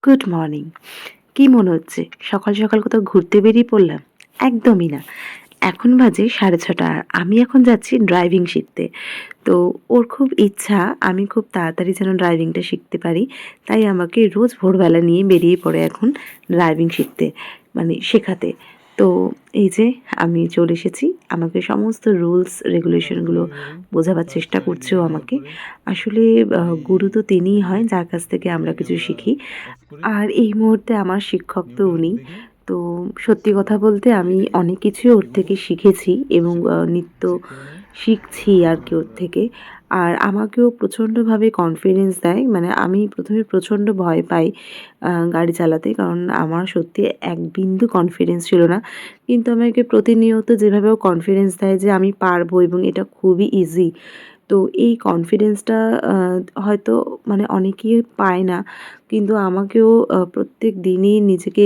Good morning. কি মনে হচ্ছে সকাল সকাল কোথাও ঘুরতে বেরিয়ে পড়লাম? একদমই না। এখন বাজে 6:30 আর আমি এখন যাচ্ছি ড্রাইভিং শিখতে। তো ওর খুব ইচ্ছা আমি খুব তাড়াতাড়ি যেন ড্রাইভিংটা শিখতে পারি। তাই আমাকে রোজ ভোরবেলা নিয়ে বেরিয়ে পড়ে এখন ড্রাইভিং শিখতে, মানে শেখাতে। তো এই যে আমি চলে এসেছি। আমাকে সমস্ত রুলস রেগুলেশনগুলো বোঝাবার চেষ্টা করছে ও আমাকে। আসলে গুরু তো তিনিই হয় যার কাছ থেকে আমরা কিছু শিখি। আর এই মুহূর্তে আমার শিক্ষক তো উনি। তো সত্যি কথা বলতে আমি অনেক কিছুই ওর থেকে শিখেছি এবং নিত্য শিখছি আরকি ওর থেকে। আর আমাকেও প্রচণ্ডভাবে কনফিডেন্স দেয়। মানে আমি ১ম এ প্রচণ্ড ভয় পাই গাড়ি চালাতে। কারণ আমার সত্যি এক বিন্দু কনফিডেন্স ছিল না। কিন্তু আমাকে প্রতিনিয়ত যেভাবে ও কনফিডেন্স দেয় যে আমি পারবো এবং এটা খুবই ইজি। তো এই কনফিডেন্সটা আ হয়তো মানে অনেকেই পায় না। কিন্তু আমাকেও প্রত্যেক দিনই নিজেকে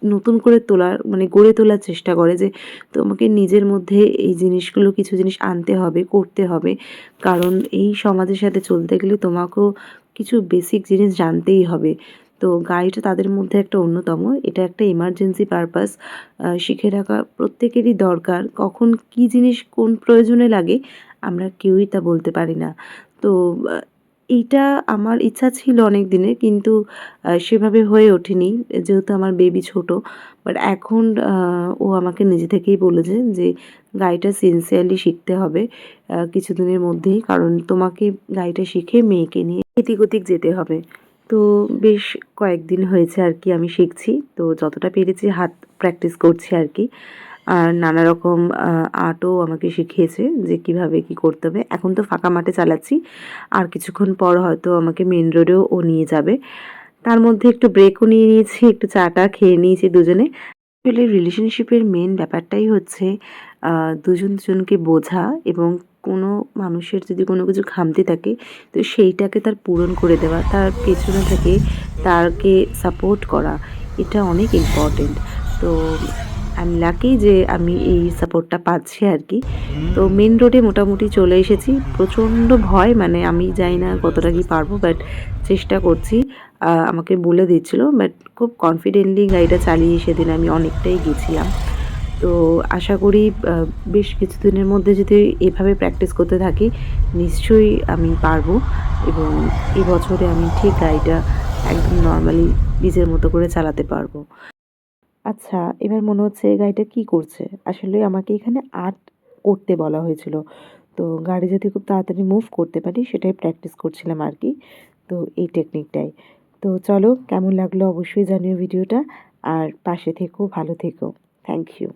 নতুন করে তোলার মানে গড়ে তোলার চেষ্টা করে যে তোমাকে নিজের মধ্যে এই জিনিসগুলো কিছু জিনিস আনতে হবে, করতে হবে। কারণ এই সমাজের সাথে চলতে গেলে তোমাকেও কিছু বেসিক জিনিস জানতেই হবে। তো গাড়িটা তাদের মধ্যে একটা অন্যতম। এটা একটা এমার্জেন্সি পারপাস। শিখে রাখা প্রত্যেকেরই দরকার। কখন কী জিনিস কোন প্রয়োজনে লাগে আমরা কেউই তা বলতে পারি না। তো আ এইটা আমার ইচ্ছা ছিল অনেক দিনের, কিন্তু সেভাবে হয়ে ওঠেনি। যেহেতু আমার বেবি ছোট। বাট এখন ও আমাকে নিজে থেকেই বলেছে যে, "গাড়িটা সিনসিয়ারলি শিখতে হবে কিছুদিনের মধ্যেই। কারণ তোমাকে গাড়িটা শিখে মেয়েকে নিয়ে এদিক ওদিক যেতে হবে।" তো বেশ কয়েকদিন হয়েছে আরকি আমি শিখছি। তো যতটা পেরেছি হাত প্র্যাকটিস করছি আরকি। আর নানা রকম আর্টও আমাকে শিখিয়েছে যে কিভাবে কি করতে হবে। এখন তো ফাঁকা মাঠে চালাচ্ছি। আর কিছুক্ষণ পর হয়তো আমাকে মেইন রোডেও ও নিয়ে যাবে। তার মধ্যে একটু ব্রেকও নিয়ে নিয়েছি, একটু চা-টা খেয়ে নিয়েছি দুজনে। আসলে রিলেশনশিপের মেইন ব্যাপারটাই হচ্ছে আ দুজন দুজনকে বোঝা এবং কোনো মানুষের যদি কোনো কিছু খামতি থাকে তো সেইটাকে তার পূরণ করে দেওয়া। তার পেছনে থেকে তাকে সাপোর্ট করা। এটা অনেক ইম্পোর্টেন্ট। তো আই এম লাকি যে আমি এই সাপোর্টটা পাচ্ছি আরকি। তো মেইন রোডে মোটামুটি চলে এসেছি। প্রচণ্ড ভয়, মানে আমি জানি না কতটা কি পারবো, বাট চেষ্টা করছি। আমাকে বলে দিচ্ছিল, বাট খুব কনফিডেন্টলি গাড়িটা চালিয়ে সেদিন আমি অনেকটাই গেছিলাম। তো আশা করি আ বেশ কিছুদিনের মধ্যে যদি এভাবে প্র্যাকটিস করতে থাকি, নিশ্চয়ই আমি পারবো এবং এবছরে আমি ঠিক গাড়িটা একদম নরমালি নিজের মতো করে চালাতে পারবো। আচ্ছা, এবার মনে হচ্ছে এই গাড়িটা কি করছে? আসলে আমাকে এখানে আর্ট করতে বলা হয়েছিল। তো গাড়ি যাতে খুব তাড়াতাড়ি মুভ করতে পারি সেটাই প্র্যাকটিস করছিলাম আরকি। তো এই টেকনিকটাই। তো চলো, কেমন লাগলো অবশ্যই জানিও ভিডিওটা। আর পাশে থেকো, ভালো থেকো। Thank you.